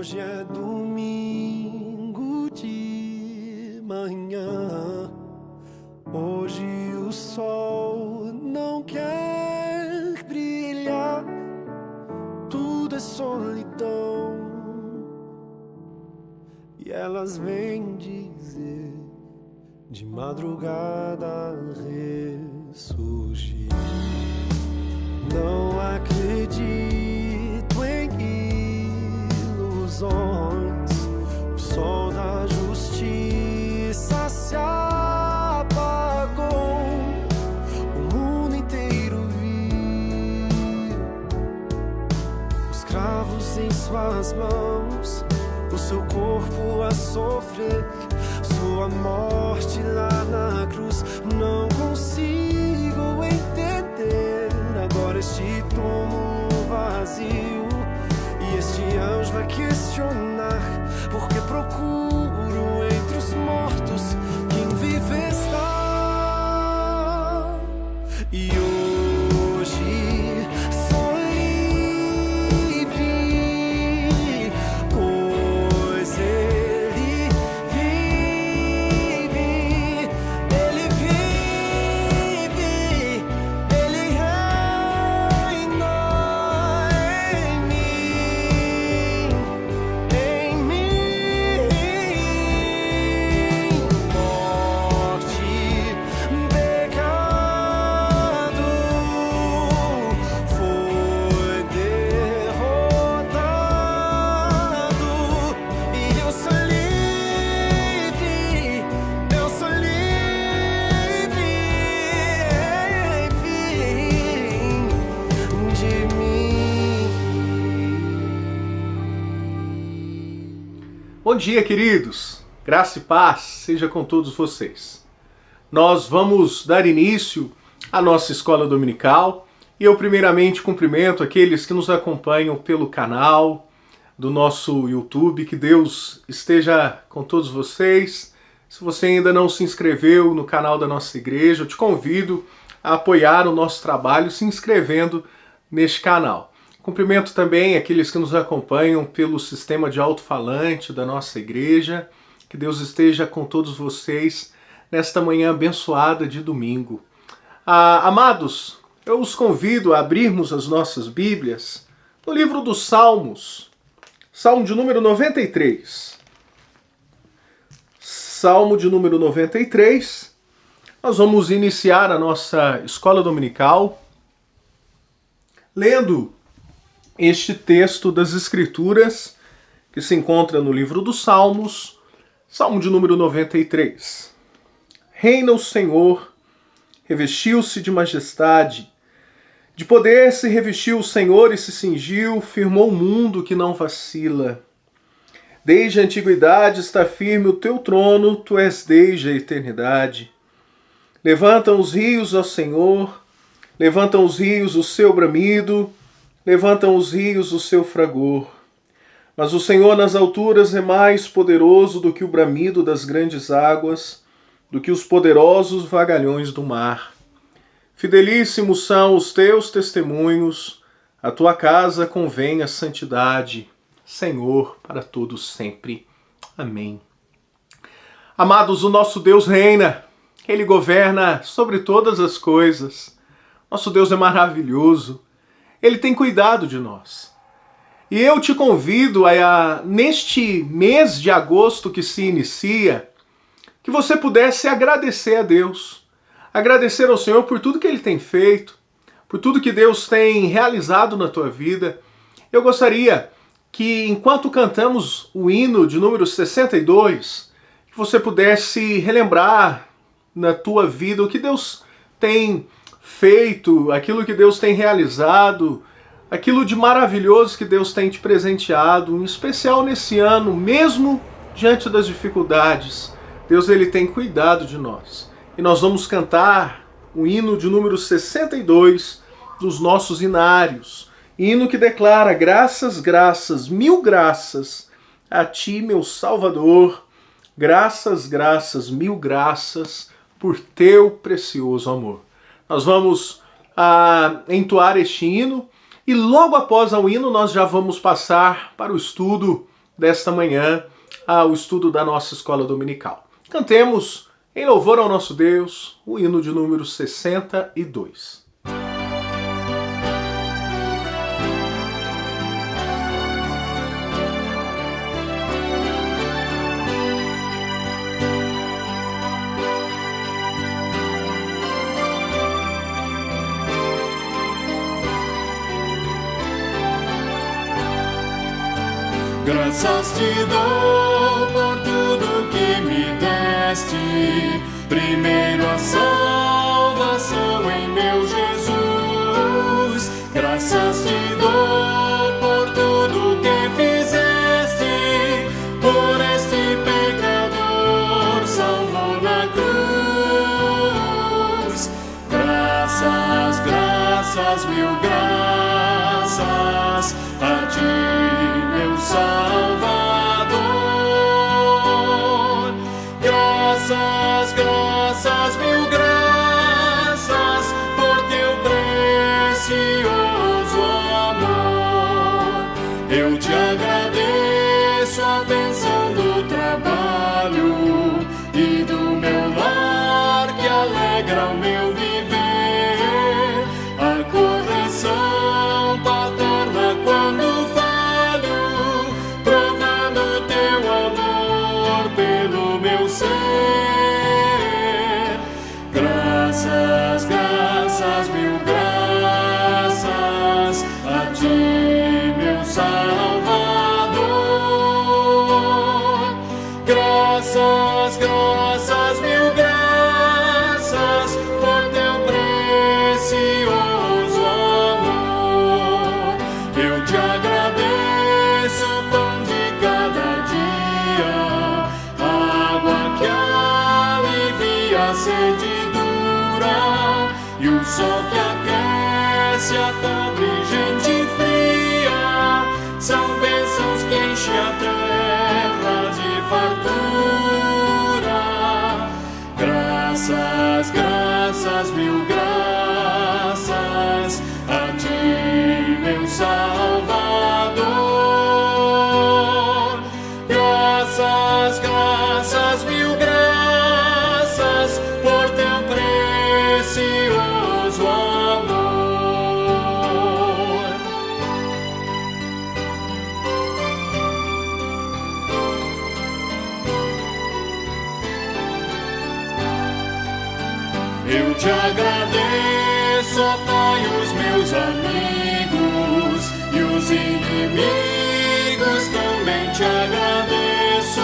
Hoje é domingo de manhã. Hoje o sol não quer brilhar. Tudo é solidão. E elas vêm dizer de madrugada ressurgir. Não acredito em ilusões. O sol da justiça se apagou. O mundo inteiro viu os cravos em suas mãos, o seu corpo a sofrer, sua morte lá na cruz. Não consigo entender agora este túmulo vazio, e este anjo vai questionar, porque procuro entre os mortos quem vive está. E hoje sou livre, pois ele vive, ele vive, ele reina em mim, em mim. Morte, pecado foi derrotado, e eu sou livre, eu sou livre, enfim, de mim. Bom dia, queridos. Graça e paz seja com todos vocês. Nós vamos dar início à nossa escola dominical e eu primeiramente cumprimento aqueles que nos acompanham pelo canal do nosso YouTube. Que Deus esteja com todos vocês. Se você ainda não se inscreveu no canal da nossa igreja, eu te convido a apoiar o nosso trabalho se inscrevendo neste canal. Cumprimento também aqueles que nos acompanham pelo sistema de alto-falante da nossa igreja. Que Deus esteja com todos vocês nesta manhã abençoada de domingo. Amados, eu os convido a abrirmos as nossas Bíblias no livro dos Salmos, Salmo de número 93. Salmo de número 93. Nós vamos iniciar a nossa escola dominical lendo este texto das Escrituras que se encontra no livro dos Salmos, Salmo de número 93. Reina o Senhor, revestiu-se de majestade, de poder se revestiu o Senhor e se cingiu, firmou o mundo que não vacila. Desde a antiguidade está firme o teu trono, tu és desde a eternidade. Levantam os rios, ó Senhor, levantam os rios o seu bramido, levantam os rios o seu fragor. Mas o Senhor nas alturas é mais poderoso do que o bramido das grandes águas, do que os poderosos vagalhões do mar. Fidelíssimos são os teus testemunhos, a tua casa convém a santidade, Senhor, para todos sempre. Amém. Amados, o nosso Deus reina, Ele governa sobre todas as coisas. Nosso Deus é maravilhoso. Ele tem cuidado de nós. E eu te convido neste mês de agosto que se inicia, que você pudesse agradecer a Deus. Agradecer ao Senhor por tudo que Ele tem feito, por tudo que Deus tem realizado na tua vida. Eu gostaria que, enquanto cantamos o hino de número 62, que você pudesse relembrar na tua vida o que Deus tem feito, aquilo que Deus tem realizado, aquilo de maravilhoso que Deus tem te presenteado, em especial nesse ano, mesmo diante das dificuldades. Deus, Ele tem cuidado de nós. E nós vamos cantar o hino de número 62 dos nossos hinários. Hino que declara: graças, graças, mil graças a ti, meu Salvador. Graças, graças, mil graças por teu precioso amor. Nós vamos entoar este hino e logo após o hino nós já vamos passar para o estudo desta manhã ao estudo da nossa escola dominical. Cantemos em louvor ao nosso Deus o hino de número 62. Graças te dou por tudo que me deste, primeiro a salvação em meu Jesus. Graças te dou por tudo que fizeste, por este pecador salvo na cruz. Graças, graças, mil graças a ti, Salvador. Graças, graças, mil graças por teu precioso amor. Eu te agradeço a bênção do trabalho e do meu lar que alegra o meu viver, a correção paterna quando graças, graças, mil graças a ti, meu Salvador. Graças, graças, mil graças por teu precioso amor. Eu te agradeço o pão de cada dia, a água que alivia a sede e o sol que aquece a pobre gente fria. São bênçãos que enchem a terra de fartura. Graças, graças, mil graças a ti, meu Salvador. Graças, graças, mil graças por teu precioso amor. Eu te agradeço, ó Pai, os meus amigos e os inimigos também te agradeço.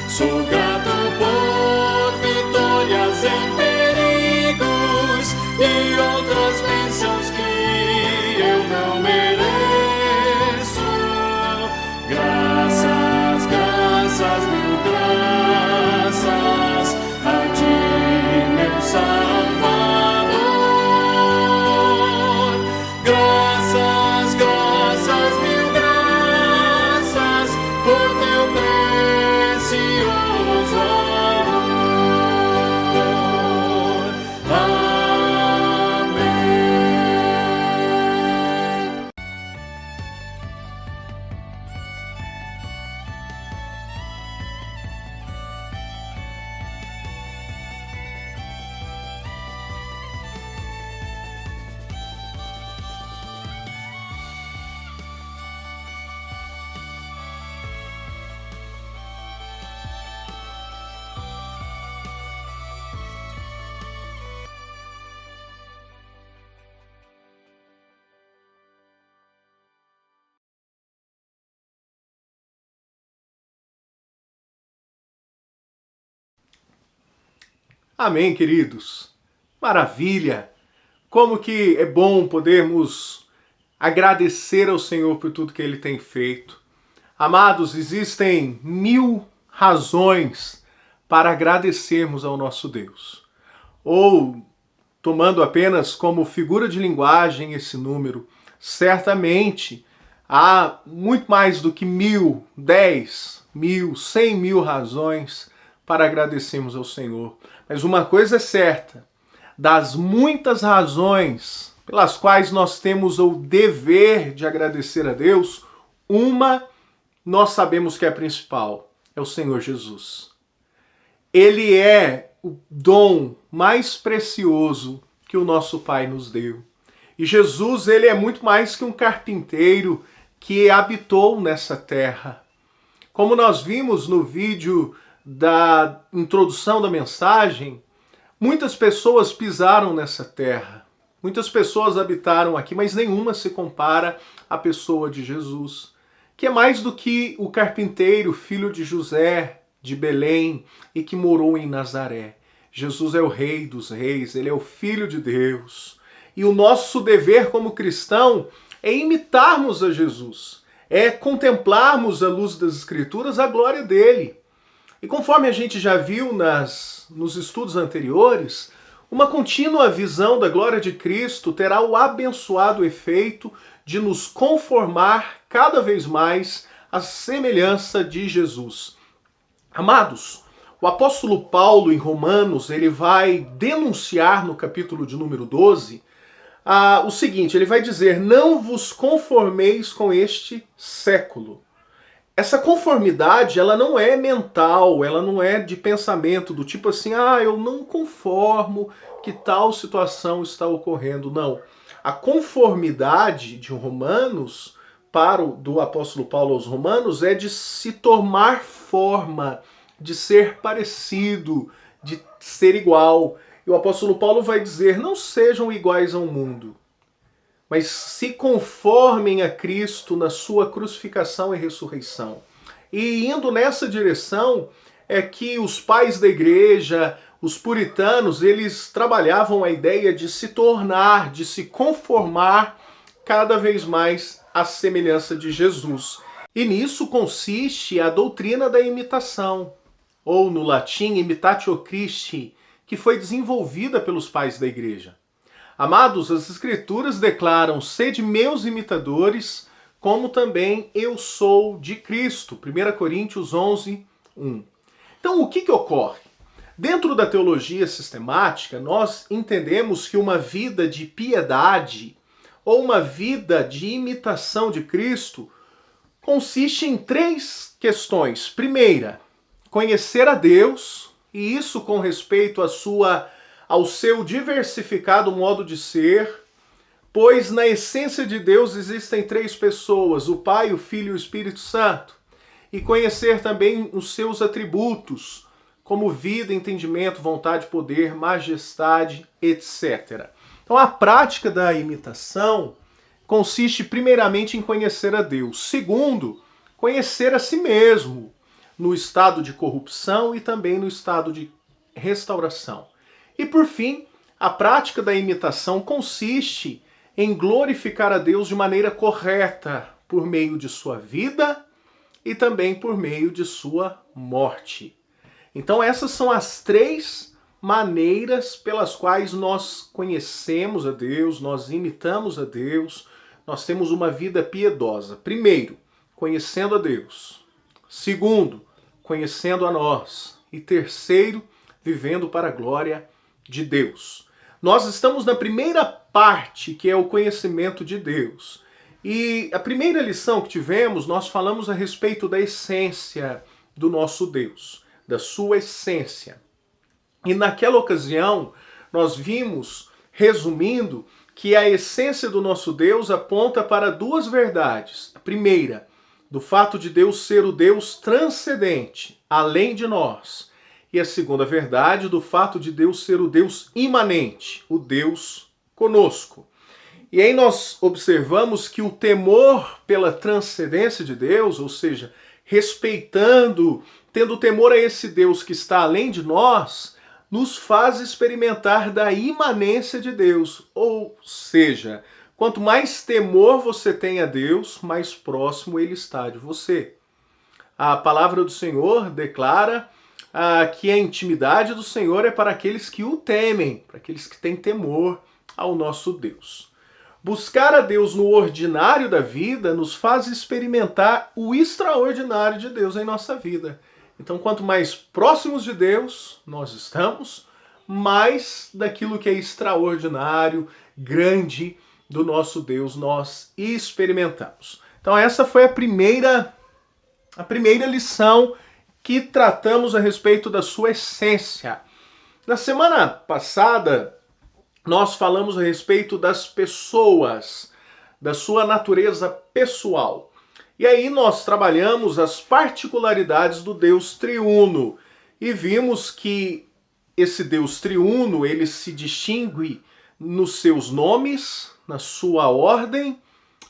Sou grato por vitórias em perigos e outras bênçãos que eu não mereço. Graças, graças, mil graças a ti, meu Salvador. Graças, graças, mil graças por teu precioso amor. Amém. Amém, queridos. Maravilha! Como que é bom podermos agradecer ao Senhor por tudo que Ele tem feito. Amados, existem 1000 razões para agradecermos ao nosso Deus. Ou, tomando apenas como figura de linguagem esse número, certamente há muito mais do que 1000, 10.000, 100.000 razões para agradecermos ao Senhor. Mas uma coisa é certa, das muitas razões pelas quais nós temos o dever de agradecer a Deus, uma nós sabemos que é a principal, é o Senhor Jesus. Ele é o dom mais precioso que o nosso Pai nos deu. E Jesus, ele é muito mais que um carpinteiro que habitou nessa terra. Como nós vimos no vídeo da introdução da mensagem, muitas pessoas pisaram nessa terra. Muitas pessoas habitaram aqui, mas nenhuma se compara à pessoa de Jesus, que é mais do que o carpinteiro, filho de José, de Belém, e que morou em Nazaré. Jesus é o Rei dos Reis, ele é o Filho de Deus. E o nosso dever como cristão é imitarmos a Jesus, é contemplarmos à luz das Escrituras a glória dele. E conforme a gente já viu nos estudos anteriores, uma contínua visão da glória de Cristo terá o abençoado efeito de nos conformar cada vez mais à semelhança de Jesus. Amados, o apóstolo Paulo em Romanos, ele vai denunciar no capítulo de número 12, o seguinte, ele vai dizer, não vos conformeis com este século. Essa conformidade, ela não é mental, ela não é de pensamento, do tipo assim, eu não conformo que tal situação está ocorrendo. Não. A conformidade de Romanos, do apóstolo Paulo aos Romanos, é de se tomar forma, de ser parecido, de ser igual. E o apóstolo Paulo vai dizer, não sejam iguais ao mundo, mas se conformem a Cristo na sua crucificação e ressurreição. E indo nessa direção é que os pais da igreja, os puritanos, eles trabalhavam a ideia de se tornar, de se conformar cada vez mais à semelhança de Jesus. E nisso consiste a doutrina da imitação, ou no latim, imitatio Christi, que foi desenvolvida pelos pais da igreja. Amados, as Escrituras declaram, sede meus imitadores, como também eu sou de Cristo. 1 Coríntios 11, 1. Então, o que ocorre? Dentro da teologia sistemática, nós entendemos que uma vida de piedade ou uma vida de imitação de Cristo consiste em 3 questões. Primeira, conhecer a Deus, e isso com respeito ao seu diversificado modo de ser, pois na essência de Deus existem 3 pessoas, o Pai, o Filho e o Espírito Santo. E conhecer também os seus atributos, como vida, entendimento, vontade, poder, majestade, etc. Então a prática da imitação consiste primeiramente em conhecer a Deus. Segundo, conhecer a si mesmo, no estado de corrupção e também no estado de restauração. E por fim, a prática da imitação consiste em glorificar a Deus de maneira correta, por meio de sua vida e também por meio de sua morte. Então essas são as 3 maneiras pelas quais nós conhecemos a Deus, nós imitamos a Deus, nós temos uma vida piedosa. Primeiro, conhecendo a Deus. Segundo, conhecendo a nós. E terceiro, vivendo para a glória de Deus. Nós estamos na primeira parte, que é o conhecimento de Deus. E a primeira lição que tivemos, nós falamos a respeito da essência do nosso Deus, da sua essência. E naquela ocasião, nós vimos, resumindo, que a essência do nosso Deus aponta para 2 verdades. A primeira, do fato de Deus ser o Deus transcendente, além de nós. E a segunda verdade, do fato de Deus ser o Deus imanente, o Deus conosco. E aí nós observamos que o temor pela transcendência de Deus, ou seja, tendo temor a esse Deus que está além de nós, nos faz experimentar da imanência de Deus. Ou seja, quanto mais temor você tem a Deus, mais próximo ele está de você. A palavra do Senhor declara que a intimidade do Senhor é para aqueles que o temem, para aqueles que têm temor ao nosso Deus. Buscar a Deus no ordinário da vida nos faz experimentar o extraordinário de Deus em nossa vida. Então, quanto mais próximos de Deus nós estamos, mais daquilo que é extraordinário, grande do nosso Deus nós experimentamos. Então, essa foi a primeira a primeira lição que tratamos a respeito da sua essência. Na semana passada, nós falamos a respeito das pessoas, da sua natureza pessoal. E aí nós trabalhamos as particularidades do Deus triuno e vimos que esse Deus triuno, ele se distingue nos seus nomes, na sua ordem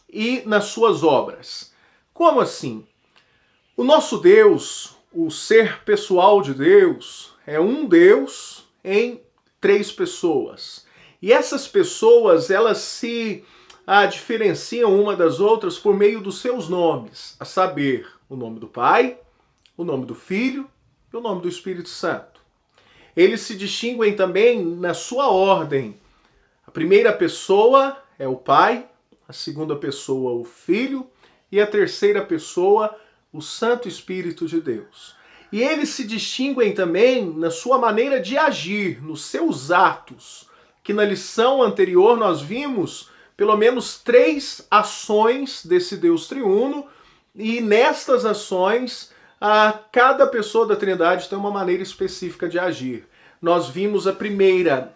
e nas suas obras. Como assim? O nosso Deus, o ser pessoal de Deus, é um Deus em 3 pessoas. E essas pessoas, elas se diferenciam uma das outras por meio dos seus nomes, a saber, o nome do Pai, o nome do Filho e o nome do Espírito Santo. Eles se distinguem também na sua ordem. A primeira pessoa é o Pai, a segunda pessoa o Filho e a terceira pessoa o Santo Espírito de Deus. E eles se distinguem também na sua maneira de agir, nos seus atos, que na lição anterior nós vimos pelo menos 3 ações desse Deus triuno, e nestas ações cada pessoa da Trindade tem uma maneira específica de agir. Nós vimos a primeira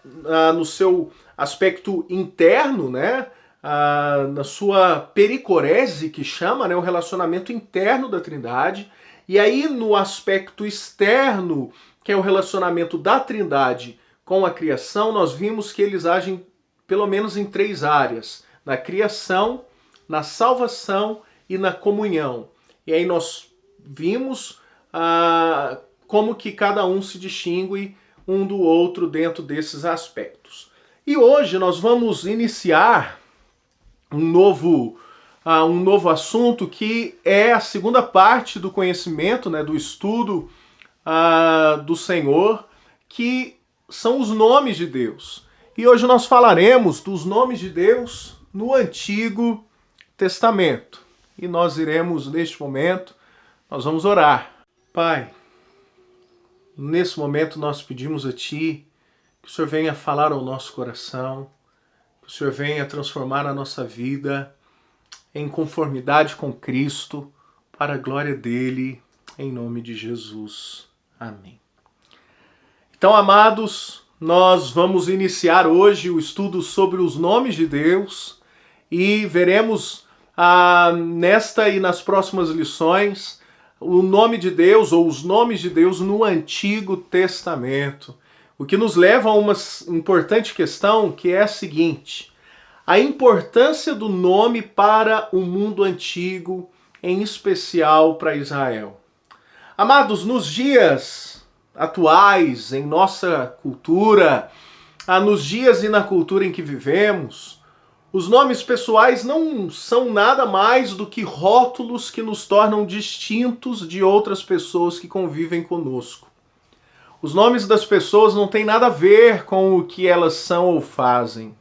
no seu aspecto interno, né? Na sua pericorese, que chama, né? O relacionamento interno da Trindade. E aí no aspecto externo, que é o relacionamento da Trindade com a criação, nós vimos que eles agem pelo menos em 3 áreas: na criação, na salvação e na comunhão. E aí nós vimos como que cada um se distingue um do outro dentro desses aspectos. E hoje nós vamos iniciar um novo assunto, que é a segunda parte do conhecimento, né, do estudo do Senhor, que são os nomes de Deus. E hoje nós falaremos dos nomes de Deus no Antigo Testamento. E nós iremos, neste momento, nós vamos orar. Pai, nesse momento nós pedimos a Ti que o Senhor venha falar ao nosso coração, que o Senhor venha transformar a nossa vida em conformidade com Cristo, para a glória dele, em nome de Jesus. Amém. Então, amados, nós vamos iniciar hoje o estudo sobre os nomes de Deus e veremos nesta e nas próximas lições o nome de Deus, ou os nomes de Deus no Antigo Testamento. O que nos leva a uma importante questão, que é a seguinte: a importância do nome para o mundo antigo, em especial para Israel. Amados, nos dias atuais, em nossa cultura, nos dias e na cultura em que vivemos, os nomes pessoais não são nada mais do que rótulos que nos tornam distintos de outras pessoas que convivem conosco. Os nomes das pessoas não têm nada a ver com o que elas são ou fazem.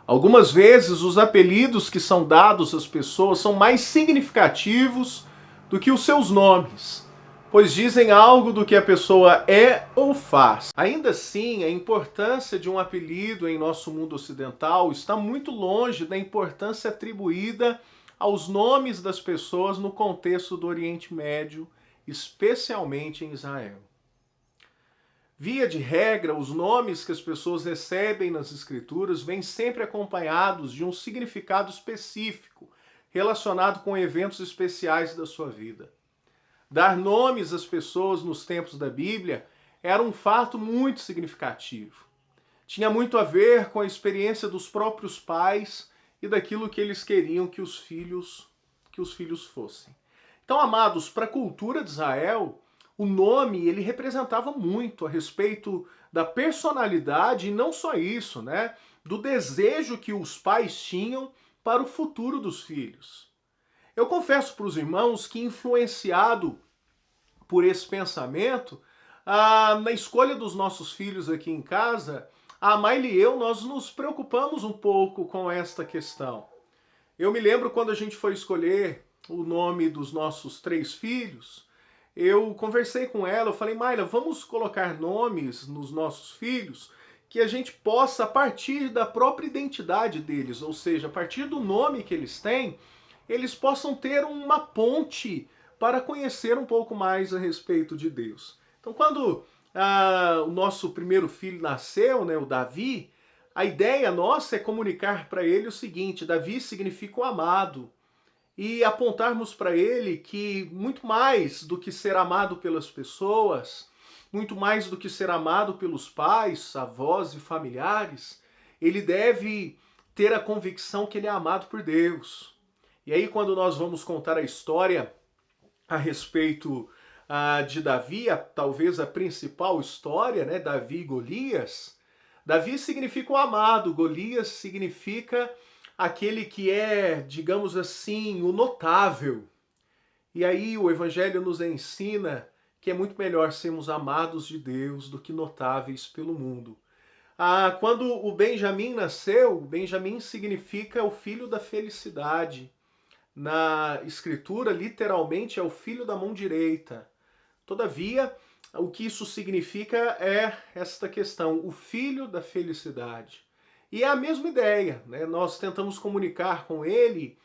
Algumas vezes os apelidos que são dados às pessoas são mais significativos do que os seus nomes, pois dizem algo do que a pessoa é ou faz. Ainda assim, a importância de um apelido em nosso mundo ocidental está muito longe da importância atribuída aos nomes das pessoas no contexto do Oriente Médio, especialmente em Israel. Via de regra, os nomes que as pessoas recebem nas Escrituras vêm sempre acompanhados de um significado específico, relacionado com eventos especiais da sua vida. Dar nomes às pessoas nos tempos da Bíblia era um fato muito significativo. Tinha muito a ver com a experiência dos próprios pais e daquilo que eles queriam que os filhos fossem. Então, amados, para a cultura de Israel, o nome ele representava muito a respeito da personalidade, e não só isso, né? Do desejo que os pais tinham para o futuro dos filhos. Eu confesso para os irmãos que, influenciado por esse pensamento, na escolha dos nossos filhos aqui em casa, a Maile e eu, nós nos preocupamos um pouco com esta questão. Eu me lembro quando a gente foi escolher o nome dos nossos 3 filhos, eu conversei com ela, eu falei: Maila, vamos colocar nomes nos nossos filhos que a gente possa, a partir da própria identidade deles, ou seja, a partir do nome que eles têm, eles possam ter uma ponte para conhecer um pouco mais a respeito de Deus. Então, quando o nosso primeiro filho nasceu, né, o Davi, a ideia nossa é comunicar para ele o seguinte: Davi significa o amado, e apontarmos para ele que muito mais do que ser amado pelas pessoas, muito mais do que ser amado pelos pais, avós e familiares, ele deve ter a convicção que ele é amado por Deus. E aí, quando nós vamos contar a história a respeito de Davi, talvez a principal história, né, Davi e Golias, Davi significa o amado, Golias significa aquele que é, digamos assim, o notável. E aí o Evangelho nos ensina que é muito melhor sermos amados de Deus do que notáveis pelo mundo. Quando o Benjamim nasceu, Benjamim significa o filho da felicidade. Na Escritura, literalmente, é o filho da mão direita. Todavia, o que isso significa é esta questão, o filho da felicidade. E é a mesma ideia, né? Nós tentamos comunicar com ele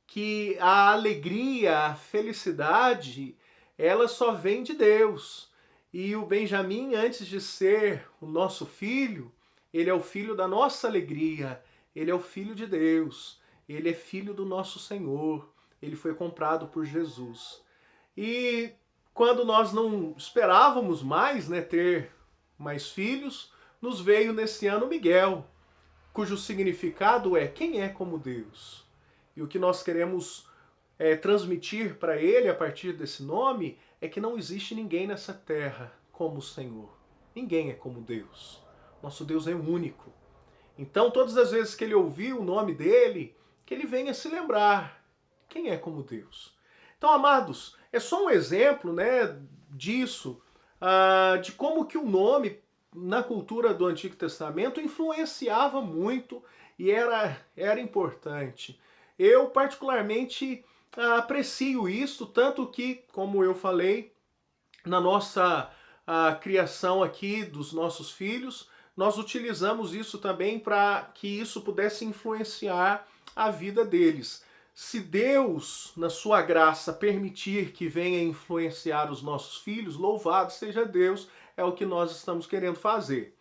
que a alegria, a felicidade, ela só vem de Deus. E o Benjamim, antes de ser o nosso filho, ele é o filho da nossa alegria, ele é o filho de Deus, ele é filho do nosso Senhor, ele foi comprado por Jesus. E quando nós não esperávamos mais, né, ter mais filhos, nos veio nesse ano Miguel, cujo significado é quem é como Deus. E o que nós queremos transmitir para ele a partir desse nome é que não existe ninguém nessa terra como o Senhor. Ninguém é como Deus. Nosso Deus é único. Então, todas as vezes que ele ouvir o nome dele, que ele venha se lembrar quem é como Deus. Então, amados, é só um exemplo, né, disso, de como que o nome na cultura do Antigo Testamento influenciava muito e era importante. Eu particularmente aprecio isso, tanto que, como eu falei, na nossa criação aqui dos nossos filhos, nós utilizamos isso também para que isso pudesse influenciar a vida deles. Se Deus, na sua graça, permitir que venha influenciar os nossos filhos, louvado seja Deus, é o que nós estamos querendo fazer.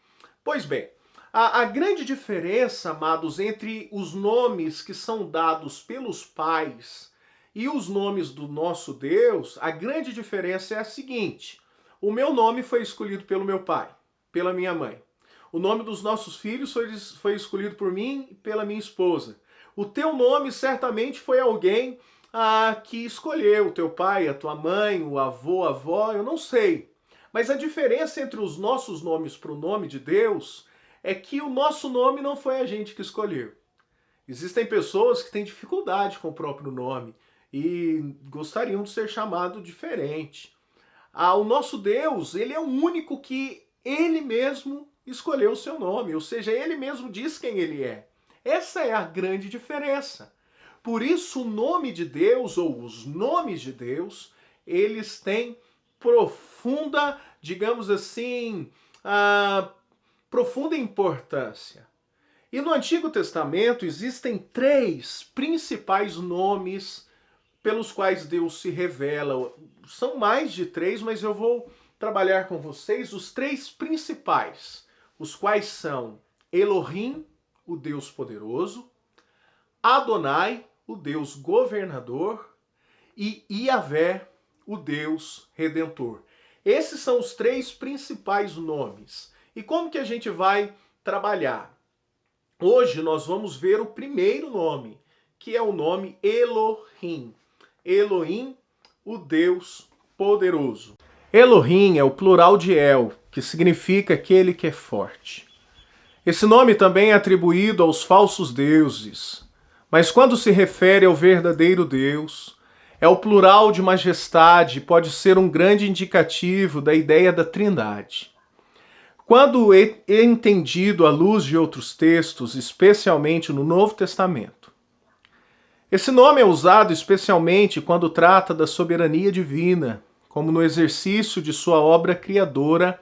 Pois bem, a grande diferença, amados, entre os nomes que são dados pelos pais e os nomes do nosso Deus, a grande diferença é a seguinte: o meu nome foi escolhido pelo meu pai, pela minha mãe. O nome dos nossos filhos foi escolhido por mim e pela minha esposa. O teu nome certamente foi alguém que escolheu, o teu pai, a tua mãe, o avô, a avó, eu não sei. Mas a diferença entre os nossos nomes para o nome de Deus é que o nosso nome não foi a gente que escolheu. Existem pessoas que têm dificuldade com o próprio nome e gostariam de ser chamado diferente. O nosso Deus, ele é o único que ele mesmo escolheu o seu nome, ou seja, ele mesmo diz quem ele é. Essa é a grande diferença. Por isso o nome de Deus, ou os nomes de Deus, eles têm profunda, digamos assim, profunda importância. E no Antigo Testamento existem 3 principais nomes pelos quais Deus se revela. São mais de 3, mas eu vou trabalhar com vocês os 3 principais, os quais são Elohim, o Deus poderoso, Adonai, o Deus governador, e Yahvé, o Deus redentor. Esses são os 3 principais nomes. E como que a gente vai trabalhar? Hoje nós vamos ver o primeiro nome, que é o nome Elohim. Elohim, o Deus poderoso. Elohim é o plural de El, que significa aquele que é forte. Esse nome também é atribuído aos falsos deuses, mas quando se refere ao verdadeiro Deus, é o plural de majestade, pode ser um grande indicativo da ideia da Trindade. Quando é entendido à luz de outros textos, especialmente no Novo Testamento, esse nome é usado especialmente quando trata da soberania divina, como no exercício de sua obra criadora,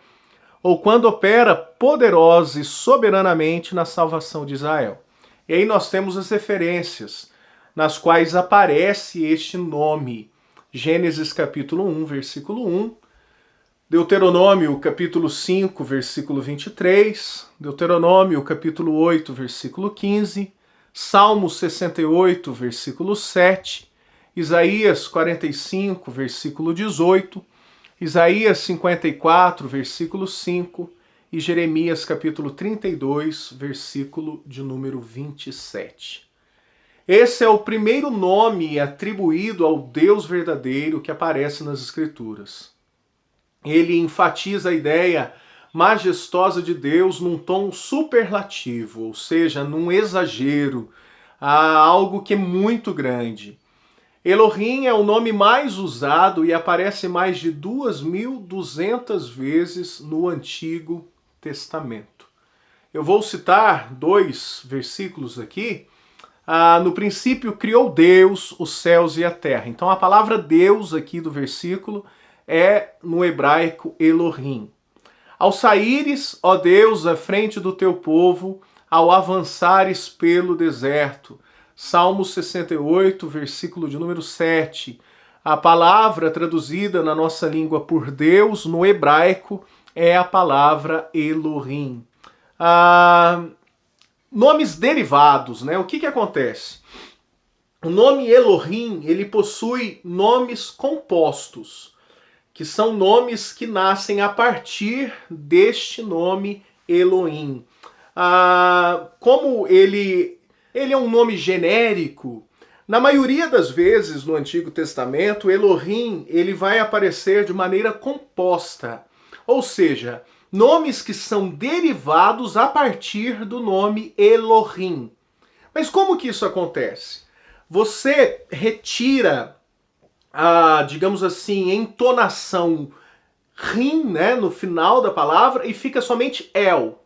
ou quando opera poderosa e soberanamente na salvação de Israel. E aí nós temos as referências nas quais aparece este nome Gênesis capítulo 1, versículo 1, Deuteronômio capítulo 5, versículo 23, Deuteronômio capítulo 8, versículo 15, Salmo 68, versículo 7, Isaías 45, versículo 18, Isaías 54, versículo 5 e Jeremias capítulo 32, versículo de número 27. Esse é o primeiro nome atribuído ao Deus verdadeiro que aparece nas Escrituras. Ele enfatiza a ideia majestosa de Deus num tom superlativo, ou seja, num exagero, algo que é muito grande. Elohim é o nome mais usado e aparece mais de 2.200 vezes no Antigo Testamento. Eu vou citar 2 versículos aqui. No princípio criou Deus os céus e a terra. Então a palavra Deus aqui do versículo é no hebraico Elohim. Ao saíres, ó Deus, à frente do teu povo, ao avançares pelo deserto. Salmo 68, versículo de número 7. A palavra traduzida na nossa língua por Deus, no hebraico, é a palavra Elohim. Nomes derivados, né? O que acontece? O nome Elohim, ele possui nomes compostos, que são nomes que nascem a partir deste nome Elohim. Como ele é um nome genérico, na maioria das vezes no Antigo Testamento, Elohim ele vai aparecer de maneira composta, ou seja, nomes que são derivados a partir do nome Elohim. Mas como que isso acontece? Você retira digamos assim, entonação rim, né, no final da palavra e fica somente El.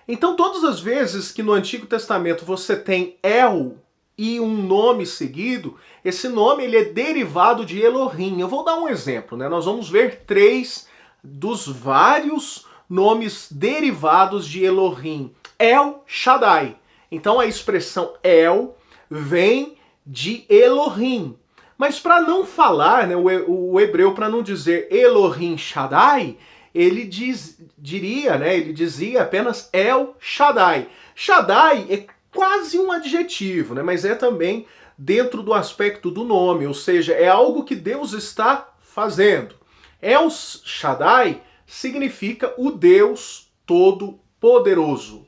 Então todas as vezes que no Antigo Testamento você tem El e um nome seguido, esse nome ele é derivado de Elohim. Eu vou dar um exemplo, né? Nós vamos ver 3 dos vários nomes derivados de Elohim. El Shaddai. Então a expressão El vem de Elohim. Mas para não falar, né, o hebreu, para não dizer Elohim Shaddai, ele dizia apenas El Shaddai. Shaddai é quase um adjetivo, né, mas é também dentro do aspecto do nome, ou seja, é algo que Deus está fazendo. El Shaddai significa o Deus Todo-Poderoso.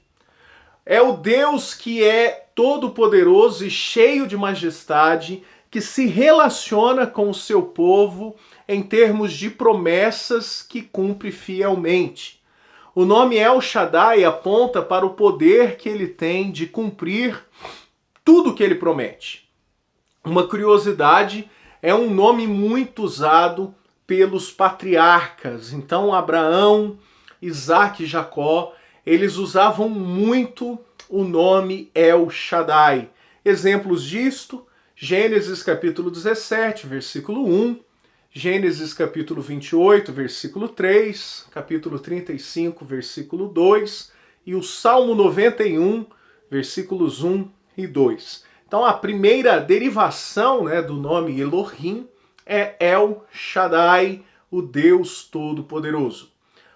É o Deus que é todo-poderoso e cheio de majestade, que se relaciona com o seu povo em termos de promessas que cumpre fielmente. O nome El Shaddai aponta para o poder que ele tem de cumprir tudo o que ele promete. Uma curiosidade, é um nome muito usado pelos patriarcas. Então Abraão, Isaac e Jacó, eles usavam muito o nome El Shaddai. Exemplos disto: Gênesis capítulo 17, versículo 1, Gênesis capítulo 28, versículo 3, capítulo 35, versículo 2 e o Salmo 91, versículos 1 e 2. Então a primeira derivação, né, do nome Elohim é El Shaddai, o Deus Todo-Poderoso.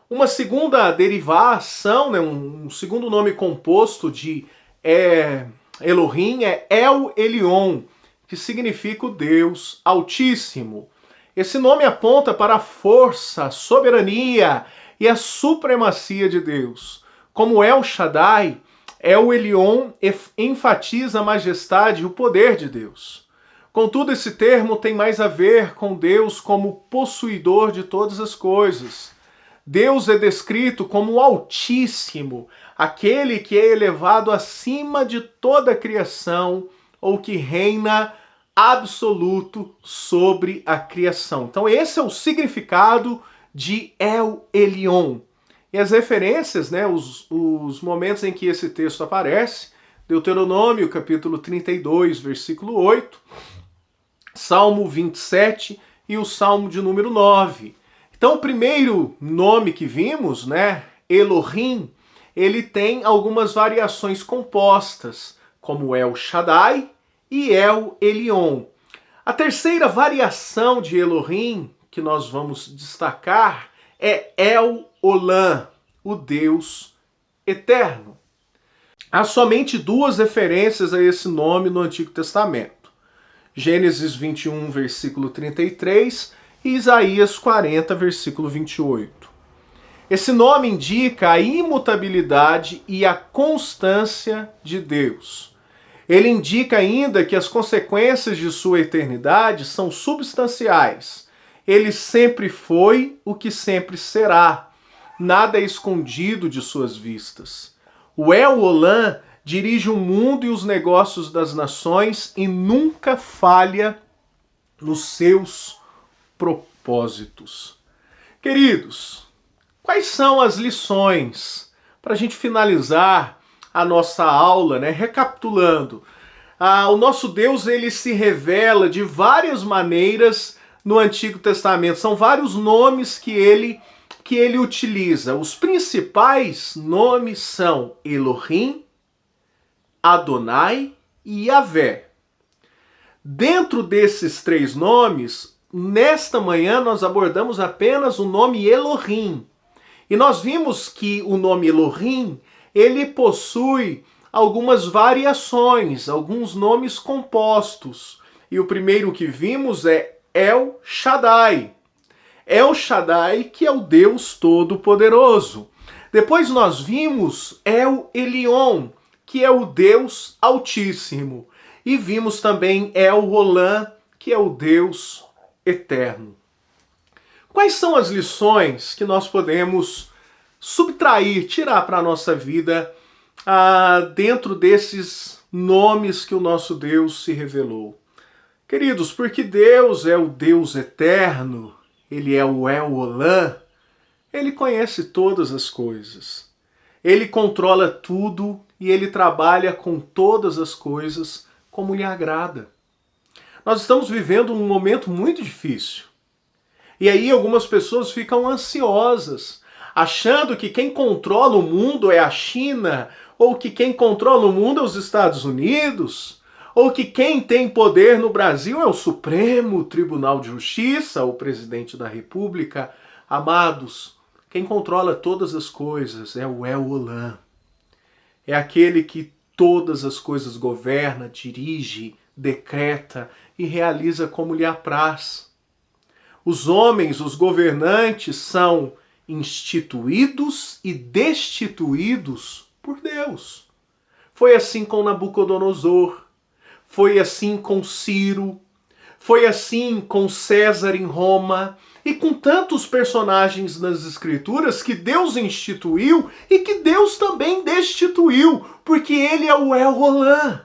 Uma segunda derivação, né, um segundo nome composto de Elohim é El Elyon, que significa o Deus Altíssimo. Esse nome aponta para a força, a soberania e a supremacia de Deus. Como El Shaddai, El Elyon enfatiza a majestade e o poder de Deus. Contudo, esse termo tem mais a ver com Deus como possuidor de todas as coisas. Deus é descrito como o Altíssimo, aquele que é elevado acima de toda a criação, ou que reina absoluto sobre a criação. Então esse é o significado de El Elyon. E as referências, né, os momentos em que esse texto aparece: Deuteronômio capítulo 32, versículo 8, Salmo 27 e o Salmo de número 9. Então o primeiro nome que vimos, né, Elohim, ele tem algumas variações compostas, como El Shaddai e El Elyon. A terceira variação de Elohim que nós vamos destacar é El Olam, o Deus eterno. Há somente duas referências a esse nome no Antigo Testamento. Gênesis 21, versículo 33 e Isaías 40, versículo 28. Esse nome indica a imutabilidade e a constância de Deus. Ele indica ainda que as consequências de sua eternidade são substanciais. Ele sempre foi o que sempre será. Nada é escondido de suas vistas. O El Olam dirige o mundo e os negócios das nações e nunca falha nos seus propósitos. Queridos, quais são as lições para a gente finalizar a nossa aula, né? Recapitulando, o nosso Deus ele se revela de várias maneiras no Antigo Testamento. São vários nomes que ele utiliza. Os principais nomes são Elohim, Adonai e Yahvé. Dentro desses três nomes, nesta manhã nós abordamos apenas o nome Elohim. E nós vimos que o nome Elohim ele possui algumas variações, alguns nomes compostos. E o primeiro que vimos é El Shaddai. El Shaddai, que é o Deus Todo-Poderoso. Depois nós vimos El Elyon, que é o Deus Altíssimo. E vimos também El Olam, que é o Deus Eterno. Quais são as lições que nós podemos subtrair, tirar para a nossa vida dentro desses nomes que o nosso Deus se revelou? Queridos, porque Deus é o Deus eterno, Ele é o El Olam, Ele conhece todas as coisas. Ele controla tudo e Ele trabalha com todas as coisas como lhe agrada. Nós estamos vivendo um momento muito difícil. E aí algumas pessoas ficam ansiosas, achando que quem controla o mundo é a China, ou que quem controla o mundo é os Estados Unidos, ou que quem tem poder no Brasil é o Supremo Tribunal de Justiça, o presidente da República. Amados, quem controla todas as coisas é o El Olam. É aquele que todas as coisas governa, dirige, decreta e realiza como lhe apraz. Os homens, os governantes, são instituídos e destituídos por Deus. Foi assim com Nabucodonosor, foi assim com Ciro, foi assim com César em Roma e com tantos personagens nas Escrituras que Deus instituiu e que Deus também destituiu, porque Ele é o El Olam.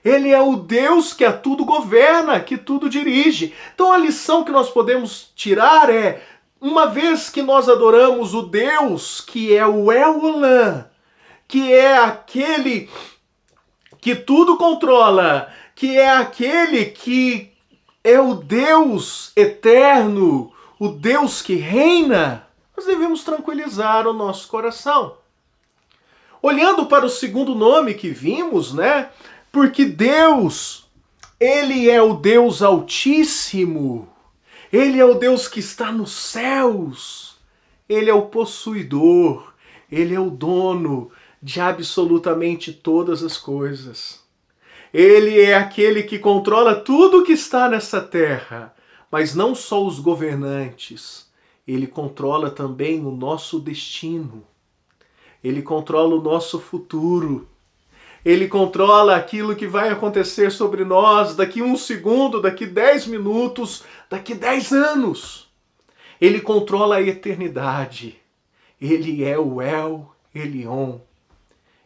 Ele é o Deus que a tudo governa, que tudo dirige. Então a lição que nós podemos tirar é: uma vez que nós adoramos o Deus que é o El Olam, que é aquele que tudo controla, que é aquele que é o Deus eterno, o Deus que reina, nós devemos tranquilizar o nosso coração. Olhando para o segundo nome que vimos, né? Porque Deus, Ele é o Deus Altíssimo. Ele é o Deus que está nos céus. Ele é o possuidor. Ele é o dono de absolutamente todas as coisas. Ele é aquele que controla tudo que está nessa terra. Mas não só os governantes. Ele controla também o nosso destino. Ele controla o nosso futuro. Ele controla aquilo que vai acontecer sobre nós daqui 1 segundo, daqui 10 minutos, daqui 10 anos. Ele controla a eternidade. Ele é o El Elyon.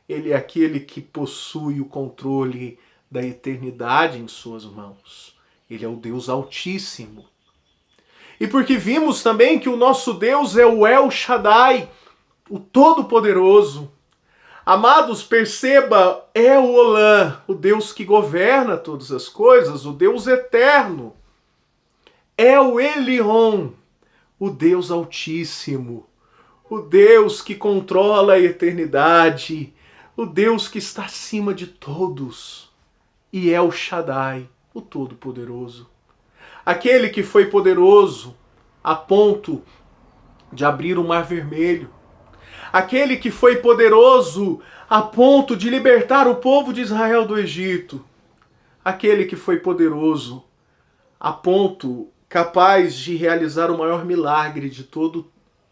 Ele é aquele que possui o controle da eternidade em suas mãos. Ele é o Deus Altíssimo. E porque vimos também que o nosso Deus é o El Shaddai, o Todo-Poderoso. Amados, perceba, é o Olam, o Deus que governa todas as coisas, o Deus eterno. É o Elyon, o Deus Altíssimo, o Deus que controla a eternidade, o Deus que está acima de todos. E é o Shaddai, o Todo-Poderoso. aquele que foi poderoso a ponto de abrir o Mar Vermelho, aquele que foi poderoso a ponto de libertar o povo de Israel do Egito, aquele que foi poderoso a ponto capaz de realizar o maior milagre de toda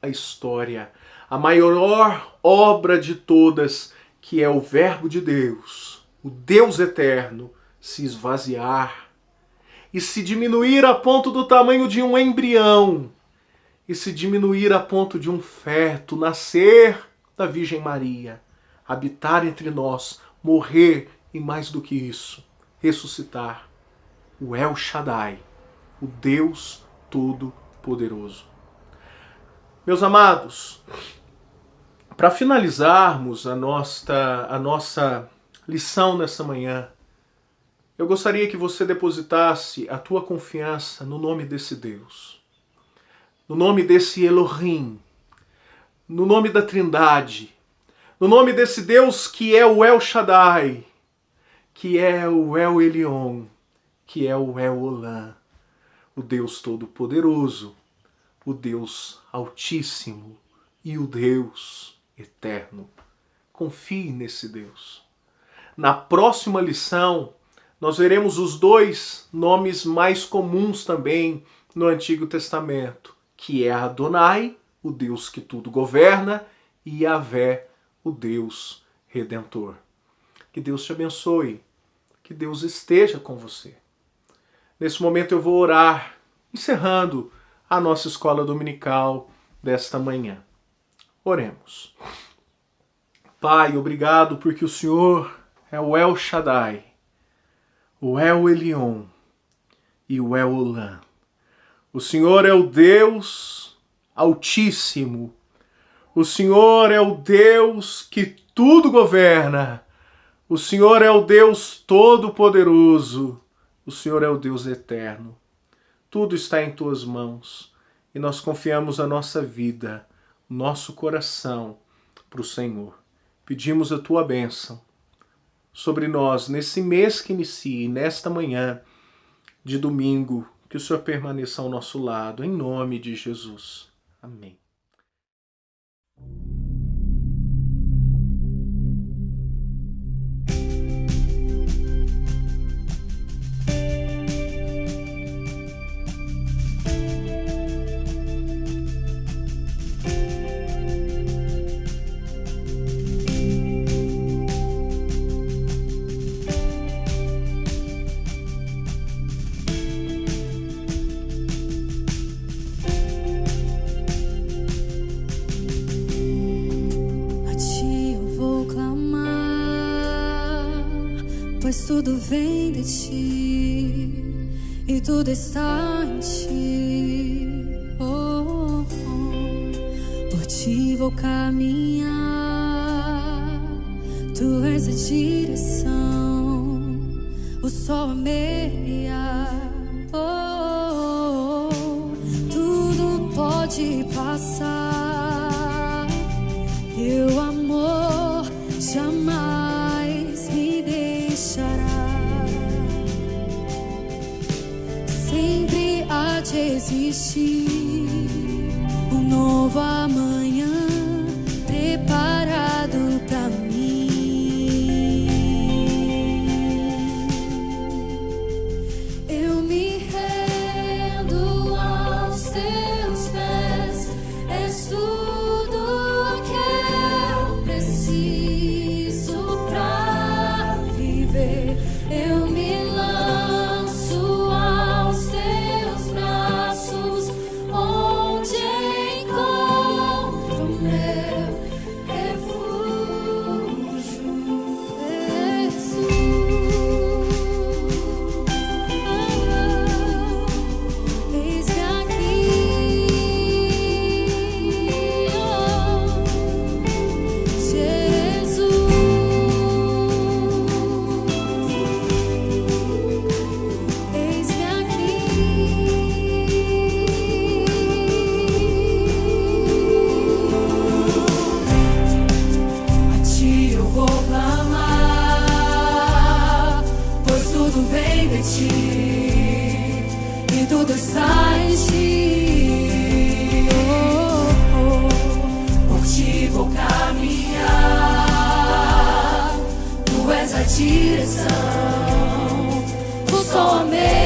a história, a maior obra de todas, que é o Verbo de Deus, o Deus eterno, se esvaziar e se diminuir a ponto do tamanho de um embrião, e se diminuir a ponto de um feto, nascer da Virgem Maria, habitar entre nós, morrer e mais do que isso, ressuscitar, o El Shaddai, o Deus Todo-Poderoso. Meus amados, para finalizarmos a nossa lição nessa manhã, eu gostaria que você depositasse a tua confiança no nome desse Deus, no nome desse Elohim, no nome da Trindade, no nome desse Deus que é o El Shaddai, que é o El Elyon, que é o El Olam, o Deus Todo-Poderoso, o Deus Altíssimo e o Deus Eterno. Confie nesse Deus. Na próxima lição, nós veremos os dois nomes mais comuns também no Antigo Testamento, que é Adonai, o Deus que tudo governa, e Yahvé, o Deus Redentor. Que Deus te abençoe, que Deus esteja com você. Nesse momento eu vou orar, encerrando a nossa escola dominical desta manhã. Oremos. Pai, obrigado porque o Senhor é o El Shaddai, o El Elyon e o El Olam. O Senhor é o Deus Altíssimo. O Senhor é o Deus que tudo governa. O Senhor é o Deus Todo-Poderoso. O Senhor é o Deus Eterno. Tudo está em tuas mãos e nós confiamos a nossa vida, o nosso coração para o Senhor. Pedimos a tua bênção sobre nós nesse mês que inicia e nesta manhã de domingo, que o Senhor permaneça ao nosso lado, em nome de Jesus. Amém. Pois tudo vem de ti e tudo está em ti. Oh, oh. Por ti vou caminhar, tu és a direção, o sol a meia. Oh, oh. Tudo pode passar, teu amor jamais me deixará. Sempre há de existir um novo amanhã preparado pra mim. Eu me rendo aos teus pés, és tudo que eu preciso pra viver. Eu me lanço aos teus braços, proteção. O sol amei.